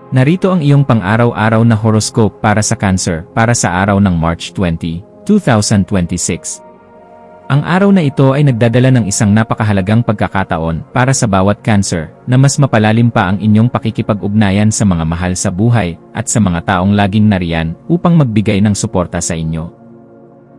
Narito ang iyong pang-araw-araw na horoscope para sa Cancer para sa araw ng March 20, 2026. Ang araw na ito ay nagdadala ng isang napakahalagang pagkakataon para sa bawat Cancer na mas mapalalim pa ang inyong pakikipag-ugnayan sa mga mahal sa buhay at sa mga taong laging nariyan upang magbigay ng suporta sa inyo.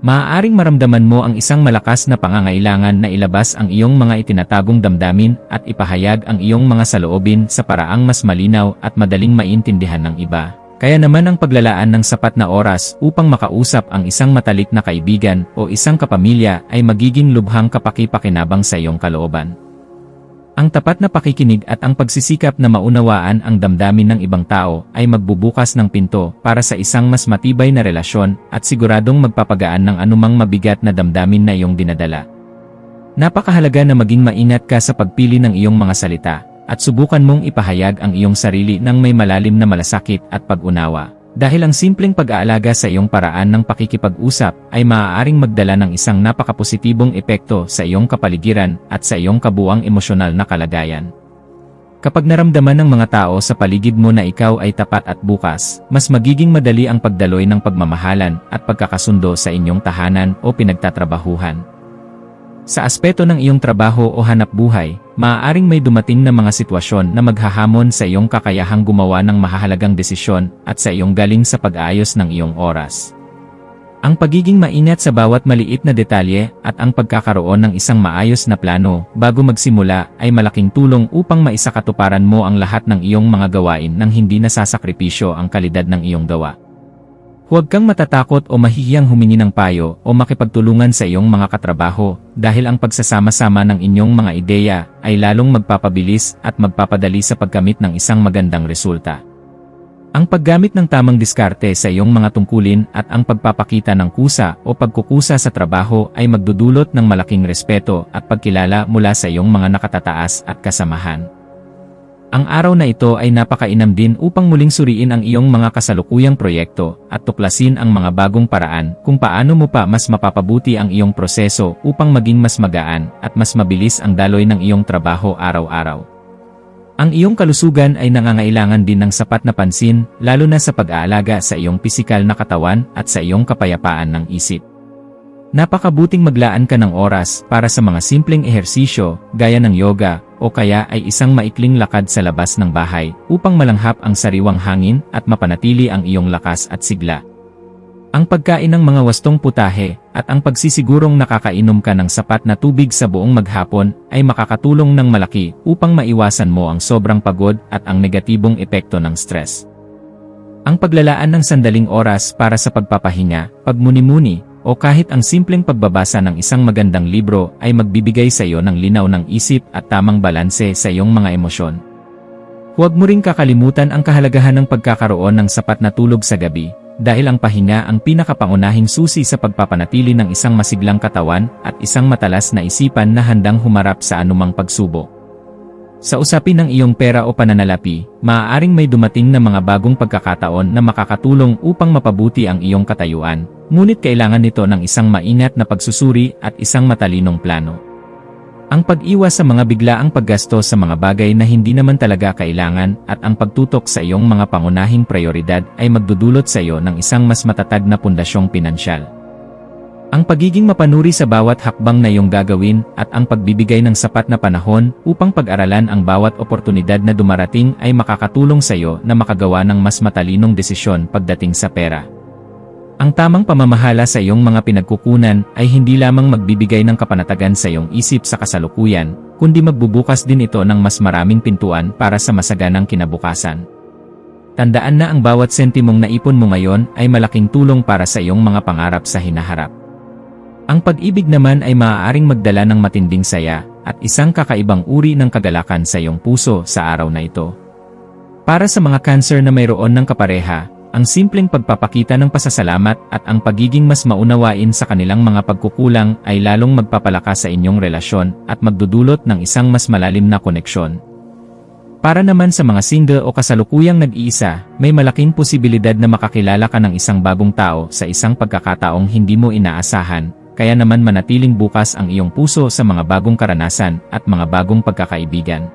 Maaaring maramdaman mo ang isang malakas na pangangailangan na ilabas ang iyong mga itinatagong damdamin at ipahayag ang iyong mga saloobin sa paraang mas malinaw at madaling maintindihan ng iba. Kaya naman ang paglalaan ng sapat na oras upang makausap ang isang matalik na kaibigan o isang kapamilya ay magiging lubhang kapaki-pakinabang sa iyong kalooban. Ang tapat na pakikinig at ang pagsisikap na maunawaan ang damdamin ng ibang tao ay magbubukas ng pinto para sa isang mas matibay na relasyon at siguradong magpapagaan ng anumang mabigat na damdamin na iyong dinadala. Napakahalaga na maging maingat ka sa pagpili ng iyong mga salita at subukan mong ipahayag ang iyong sarili ng may malalim na malasakit at pag-unawa. Dahil ang simpleng pag-aalaga sa iyong paraan ng pakikipag-usap ay maaaring magdala ng isang napakapositibong epekto sa iyong kapaligiran at sa iyong kabuuang emosyonal na kalagayan. Kapag naramdaman ng mga tao sa paligid mo na ikaw ay tapat at bukas, mas magiging madali ang pagdaloy ng pagmamahalan at pagkakasundo sa inyong tahanan o pinagtatrabahuhan. Sa aspeto ng iyong trabaho o hanapbuhay, maaaring may dumating na mga sitwasyon na maghahamon sa iyong kakayahang gumawa ng mahahalagang desisyon at sa iyong galing sa pag-aayos ng iyong oras. Ang pagiging maingat sa bawat maliit na detalye at ang pagkakaroon ng isang maayos na plano bago magsimula ay malaking tulong upang maisakatuparan mo ang lahat ng iyong mga gawain nang hindi nasasakripisyo ang kalidad ng iyong gawa. Huwag kang matatakot o mahihiyang humingi ng payo o makipagtulungan sa iyong mga katrabaho dahil ang pagsasama-sama ng inyong mga ideya ay lalong magpapabilis at magpapadali sa pagkamit ng isang magandang resulta. Ang paggamit ng tamang diskarte sa iyong mga tungkulin at ang pagpapakita ng kusa o pagkukusa sa trabaho ay magdudulot ng malaking respeto at pagkilala mula sa iyong mga nakatataas at kasamahan. Ang araw na ito ay napakainam din upang muling suriin ang iyong mga kasalukuyang proyekto at tuklasin ang mga bagong paraan kung paano mo pa mas mapapabuti ang iyong proseso upang maging mas magaan at mas mabilis ang daloy ng iyong trabaho araw-araw. Ang iyong kalusugan ay nangangailangan din ng sapat na pansin, lalo na sa pag-aalaga sa iyong pisikal na katawan at sa iyong kapayapaan ng isip. Napakabuting maglaan ka ng oras para sa mga simpleng ehersisyo gaya ng yoga o kaya ay isang maikling lakad sa labas ng bahay upang malanghap ang sariwang hangin at mapanatili ang iyong lakas at sigla. Ang pagkain ng mga wastong putahe at ang pagsisigurong nakakainom ka ng sapat na tubig sa buong maghapon ay makakatulong ng malaki upang maiwasan mo ang sobrang pagod at ang negatibong epekto ng stress. Ang paglalaan ng sandaling oras para sa pagpapahinga, pagmuni-muni, o kahit ang simpleng pagbabasa ng isang magandang libro ay magbibigay sa iyo ng linaw ng isip at tamang balanse sa iyong mga emosyon. Huwag mo ring kakalimutan ang kahalagahan ng pagkakaroon ng sapat na tulog sa gabi, dahil ang pahinga ang pinakapangunahing susi sa pagpapanatili ng isang masiglang katawan at isang matalas na isipan na handang humarap sa anumang pagsubok. Sa usapin ng iyong pera o pananalapi, maaaring may dumating na mga bagong pagkakataon na makakatulong upang mapabuti ang iyong katayuan, ngunit kailangan nito ng isang maingat na pagsusuri at isang matalinong plano. Ang pag-iwas sa mga biglaang paggastos sa mga bagay na hindi naman talaga kailangan at ang pagtutok sa iyong mga pangunahing prioridad ay magdudulot sa iyo ng isang mas matatag na pundasyong pinansyal. Ang pagiging mapanuri sa bawat hakbang na iyong gagawin at ang pagbibigay ng sapat na panahon upang pag-aralan ang bawat oportunidad na dumarating ay makakatulong sa iyo na makagawa ng mas matalinong desisyon pagdating sa pera. Ang tamang pamamahala sa iyong mga pinagkukunan ay hindi lamang magbibigay ng kapanatagan sa iyong isip sa kasalukuyan, kundi magbubukas din ito ng mas maraming pintuan para sa masaganang kinabukasan. Tandaan na ang bawat sentimong naipon mo ngayon ay malaking tulong para sa iyong mga pangarap sa hinaharap. Ang pag-ibig naman ay maaaring magdala ng matinding saya at isang kakaibang uri ng kagalakan sa iyong puso sa araw na ito. Para sa mga Cancer na mayroon ng kapareha, ang simpleng pagpapakita ng pasasalamat at ang pagiging mas maunawain sa kanilang mga pagkukulang ay lalong magpapalakas sa inyong relasyon at magdudulot ng isang mas malalim na koneksyon. Para naman sa mga single o kasalukuyang nag-iisa, may malaking posibilidad na makakilala ka ng isang bagong tao sa isang pagkakataong hindi mo inaasahan, kaya naman manatiling bukas ang iyong puso sa mga bagong karanasan at mga bagong pagkakaibigan.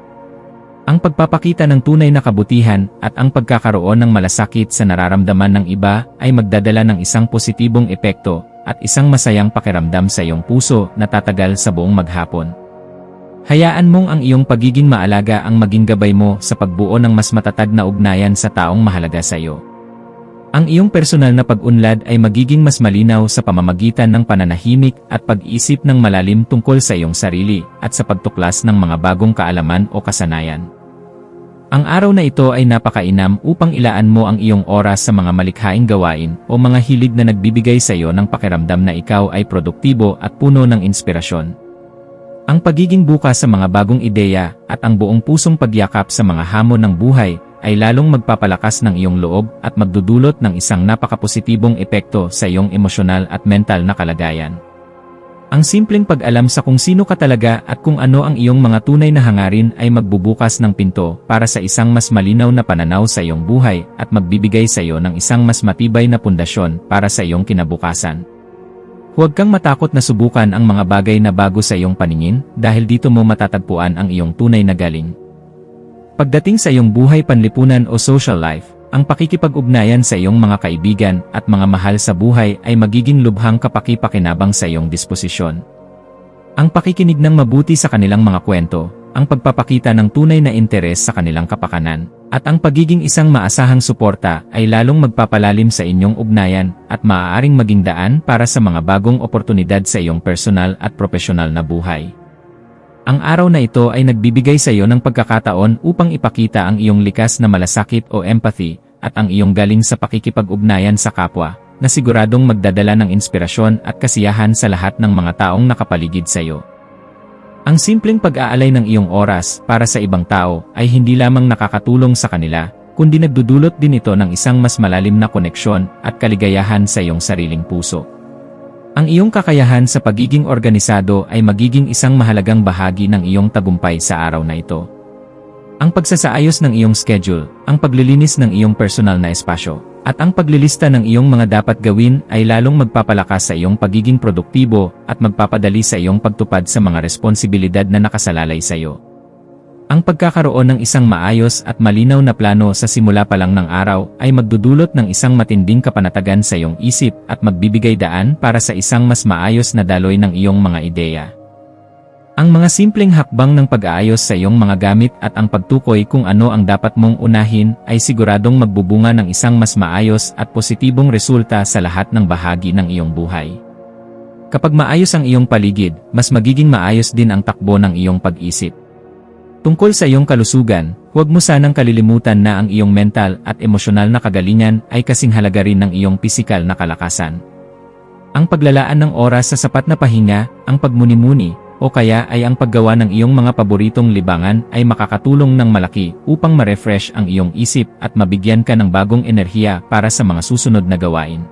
Ang pagpapakita ng tunay na kabutihan at ang pagkakaroon ng malasakit sa nararamdaman ng iba ay magdadala ng isang positibong epekto at isang masayang pakiramdam sa iyong puso na tatagal sa buong maghapon. Hayaan mong ang iyong pagiging maalaga ang maging gabay mo sa pagbuo ng mas matatag na ugnayan sa taong mahalaga sa iyo. Ang iyong personal na pag-unlad ay magiging mas malinaw sa pamamagitan ng pananahimik at pag-isip ng malalim tungkol sa iyong sarili at sa pagtuklas ng mga bagong kaalaman o kasanayan. Ang araw na ito ay napakainam upang ilaan mo ang iyong oras sa mga malikhaing gawain o mga hilig na nagbibigay sa iyo ng pakiramdam na ikaw ay produktibo at puno ng inspirasyon. Ang pagiging bukas sa mga bagong ideya at ang buong pusong pagyakap sa mga hamon ng buhay ay lalong magpapalakas ng iyong loob at magdudulot ng isang napakapositibong epekto sa iyong emosyonal at mental na kalagayan. Ang simpleng pag-alam sa kung sino ka talaga at kung ano ang iyong mga tunay na hangarin ay magbubukas ng pinto para sa isang mas malinaw na pananaw sa iyong buhay at magbibigay sa iyo ng isang mas matibay na pundasyon para sa iyong kinabukasan. Huwag kang matakot na subukan ang mga bagay na bago sa iyong paningin dahil dito mo matatagpuan ang iyong tunay na galing. Pagdating sa iyong buhay panlipunan o social life, ang pakikipag-ugnayan sa iyong mga kaibigan at mga mahal sa buhay ay magiging lubhang kapaki-pakinabang sa iyong disposisyon. Ang pakikinig ng mabuti sa kanilang mga kwento, ang pagpapakita ng tunay na interes sa kanilang kapakanan, at ang pagiging isang maasahang suporta ay lalong magpapalalim sa inyong ugnayan at maaaring maging daan para sa mga bagong oportunidad sa iyong personal at profesional na buhay. Ang araw na ito ay nagbibigay sa iyo ng pagkakataon upang ipakita ang iyong likas na malasakit o empathy at ang iyong galing sa pakikipag-ugnayan sa kapwa, na siguradong magdadala ng inspirasyon at kasiyahan sa lahat ng mga taong nakapaligid sa iyo. Ang simpleng pag-aalay ng iyong oras para sa ibang tao ay hindi lamang nakakatulong sa kanila, kundi nagdudulot din ito ng isang mas malalim na koneksyon at kaligayahan sa iyong sariling puso. Ang iyong kakayahan sa pagiging organisado ay magiging isang mahalagang bahagi ng iyong tagumpay sa araw na ito. Ang pagsasaayos ng iyong schedule, ang paglilinis ng iyong personal na espasyo, at ang paglilista ng iyong mga dapat gawin ay lalong magpapalakas sa iyong pagiging produktibo at magpapadali sa iyong pagtupad sa mga responsibilidad na nakasalalay sa iyo. Ang pagkakaroon ng isang maayos at malinaw na plano sa simula pa lang ng araw ay magdudulot ng isang matinding kapanatagan sa iyong isip at magbibigay daan para sa isang mas maayos na daloy ng iyong mga ideya. Ang mga simpleng hakbang ng pag-aayos sa iyong mga gamit at ang pagtukoy kung ano ang dapat mong unahin ay siguradong magbubunga ng isang mas maayos at positibong resulta sa lahat ng bahagi ng iyong buhay. Kapag maayos ang iyong paligid, mas magiging maayos din ang takbo ng iyong pag-isip. Tungkol sa iyong kalusugan, huwag mo sanang kalilimutan na ang iyong mental at emosyonal na kagalingan ay kasing halaga rin ng iyong pisikal na kalakasan. Ang paglalaan ng oras sa sapat na pahinga, ang pagmuni-muni, o kaya ay ang paggawa ng iyong mga paboritong libangan ay makakatulong ng malaki upang ma-refresh ang iyong isip at mabigyan ka ng bagong enerhiya para sa mga susunod na gawain.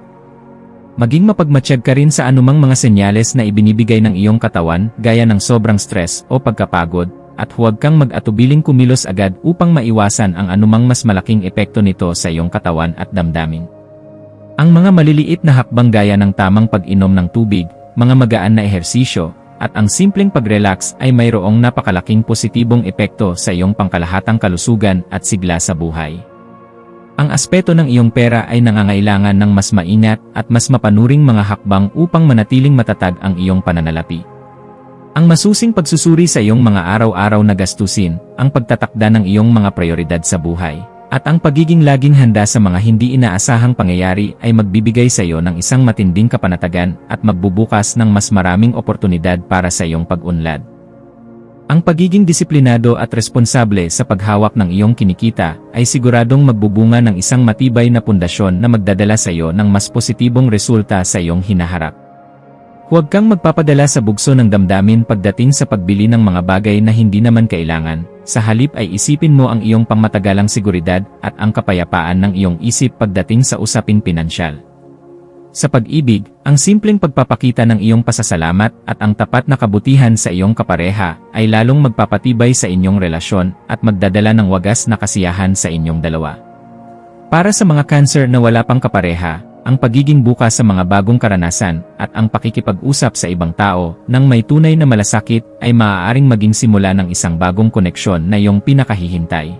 Maging mapagmatsyag ka rin sa anumang mga senyales na ibinibigay ng iyong katawan gaya ng sobrang stress o pagkapagod, at huwag kang mag-atubiling kumilos agad upang maiwasan ang anumang mas malaking epekto nito sa iyong katawan at damdamin. Ang mga maliliit na hakbang gaya ng tamang pag-inom ng tubig, mga magaan na ehersisyo, at ang simpleng pag-relax ay mayroong napakalaking positibong epekto sa iyong pangkalahatang kalusugan at sigla sa buhay. Ang aspeto ng iyong pera ay nangangailangan ng mas maingat at mas mapanuring mga hakbang upang manatiling matatag ang iyong pananalapi. Ang masusing pagsusuri sa iyong mga araw-araw na gastusin, ang pagtatakda ng iyong mga prioridad sa buhay, at ang pagiging laging handa sa mga hindi inaasahang pangyayari ay magbibigay sa iyo ng isang matinding kapanatagan at magbubukas ng mas maraming oportunidad para sa iyong pag-unlad. Ang pagiging disiplinado at responsable sa paghawak ng iyong kinikita ay siguradong magbubunga ng isang matibay na pundasyon na magdadala sa iyo ng mas positibong resulta sa iyong hinaharap. Huwag kang magpapadala sa bugso ng damdamin pagdating sa pagbili ng mga bagay na hindi naman kailangan. Sa halip ay isipin mo ang iyong pangmatagalang seguridad at ang kapayapaan ng iyong isip pagdating sa usaping pinansyal. Sa pag-ibig, ang simpleng pagpapakita ng iyong pasasalamat at ang tapat na kabutihan sa iyong kapareha ay lalong magpapatibay sa inyong relasyon at magdadala ng wagas na kasiyahan sa inyong dalawa. Para sa mga Cancer na wala pang kapareha, ang pagiging bukas sa mga bagong karanasan, at ang pakikipag-usap sa ibang tao nang may tunay na malasakit ay maaaring maging simula ng isang bagong koneksyon na iyong pinakahihintay.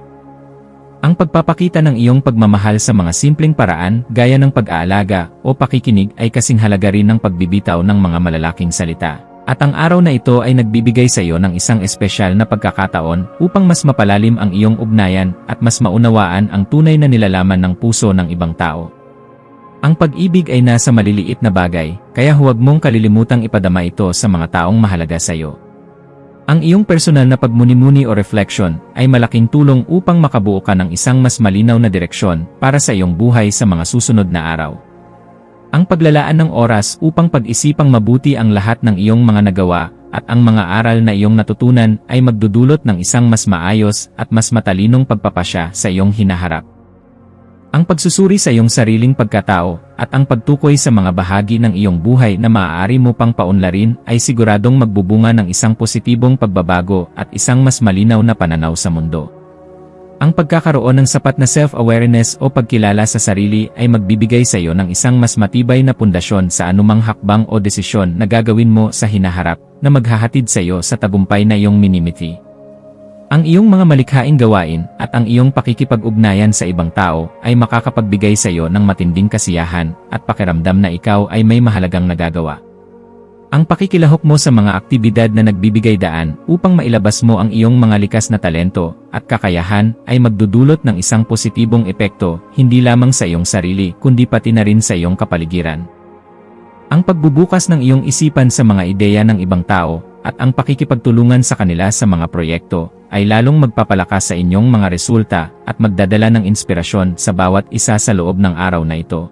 Ang pagpapakita ng iyong pagmamahal sa mga simpleng paraan gaya ng pag-aalaga o pakikinig ay kasing halaga rin ng pagbibitaw ng mga malalaking salita. At ang araw na ito ay nagbibigay sa iyo ng isang espesyal na pagkakataon upang mas mapalalim ang iyong ugnayan at mas maunawaan ang tunay na nilalaman ng puso ng ibang tao. Ang pag-ibig ay nasa maliliit na bagay, kaya huwag mong kalilimutang ipadama ito sa mga taong mahalaga sa iyo. Ang iyong personal na pagmuni-muni o reflection ay malaking tulong upang makabuo ka ng isang mas malinaw na direksyon para sa iyong buhay sa mga susunod na araw. Ang paglalaan ng oras upang pag-isipang mabuti ang lahat ng iyong mga nagawa at ang mga aral na iyong natutunan ay magdudulot ng isang mas maayos at mas matalinong pagpapasya sa iyong hinaharap. Ang pagsusuri sa iyong sariling pagkatao at ang pagtukoy sa mga bahagi ng iyong buhay na maaari mo pang paunlarin ay siguradong magbubunga ng isang positibong pagbabago at isang mas malinaw na pananaw sa mundo. Ang pagkakaroon ng sapat na self-awareness o pagkilala sa sarili ay magbibigay sa iyo ng isang mas matibay na pundasyon sa anumang hakbang o desisyon na gagawin mo sa hinaharap na maghahatid sa iyo sa tagumpay na iyong minimiti. Ang iyong mga malikhaing gawain at ang iyong pakikipag-ugnayan sa ibang tao ay makakapagbigay sa iyo ng matinding kasiyahan at pakiramdam na ikaw ay may mahalagang nagagawa. Ang pakikilahok mo sa mga aktibidad na nagbibigay daan upang mailabas mo ang iyong mga likas na talento at kakayahan ay magdudulot ng isang positibong epekto hindi lamang sa iyong sarili kundi pati na rin sa iyong kapaligiran. Ang pagbubukas ng iyong isipan sa mga ideya ng ibang tao at ang pakikipagtulungan sa kanila sa mga proyekto ay lalong magpapalakas sa inyong mga resulta at magdadala ng inspirasyon sa bawat isa sa loob ng araw na ito.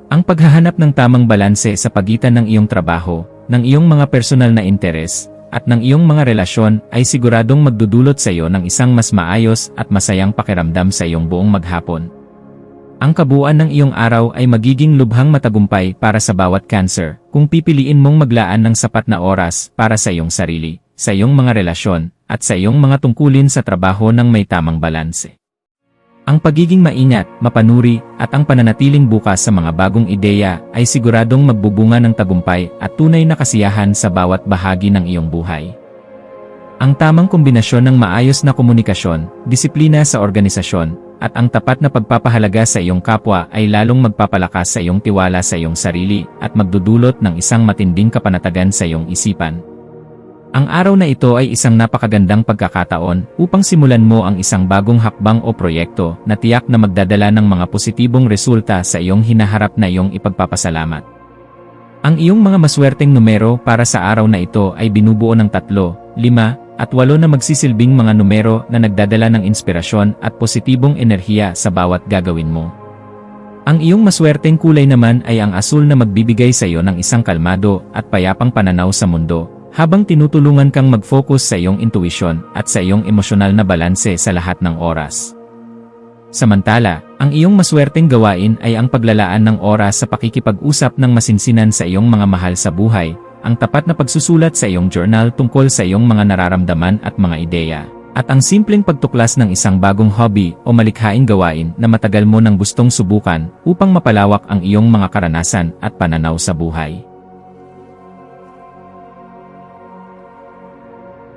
Ang paghahanap ng tamang balanse sa pagitan ng iyong trabaho, ng iyong mga personal na interes, at ng iyong mga relasyon ay siguradong magdudulot sa iyo ng isang mas maayos at masayang pakiramdam sa iyong buong maghapon. Ang kabuuan ng iyong araw ay magiging lubhang matagumpay para sa bawat Cancer kung pipiliin mong maglaan ng sapat na oras para sa iyong sarili, sa iyong mga relasyon, at sa iyong mga tungkulin sa trabaho ng may tamang balanse. Ang pagiging maingat, mapanuri, at ang pananatiling bukas sa mga bagong ideya ay siguradong magbubunga ng tagumpay at tunay na kasiyahan sa bawat bahagi ng iyong buhay. Ang tamang kombinasyon ng maayos na komunikasyon, disiplina sa organisasyon, at ang tapat na pagpapahalaga sa iyong kapwa ay lalong magpapalakas sa iyong tiwala sa iyong sarili at magdudulot ng isang matinding kapanatagan sa iyong isipan. Ang araw na ito ay isang napakagandang pagkakataon upang simulan mo ang isang bagong hakbang o proyekto na tiyak na magdadala ng mga positibong resulta sa iyong hinaharap na iyong ipagpapasalamat. Ang iyong mga maswerteng numero para sa araw na ito ay binubuo ng 3, 5, at 8 na magsisilbing mga numero na nagdadala ng inspirasyon at positibong enerhiya sa bawat gagawin mo. Ang iyong maswerteng kulay naman ay ang asul na magbibigay sa iyo ng isang kalmado at payapang pananaw sa mundo, habang tinutulungan kang mag-focus sa iyong intuition at sa iyong emosyonal na balanse sa lahat ng oras. Samantala, ang iyong maswerteng gawain ay ang paglalaan ng oras sa pakikipag-usap ng masinsinan sa iyong mga mahal sa buhay, ang tapat na pagsusulat sa iyong journal tungkol sa iyong mga nararamdaman at mga ideya, at ang simpleng pagtuklas ng isang bagong hobby o malikhaing gawain na matagal mo nang gustong subukan upang mapalawak ang iyong mga karanasan at pananaw sa buhay.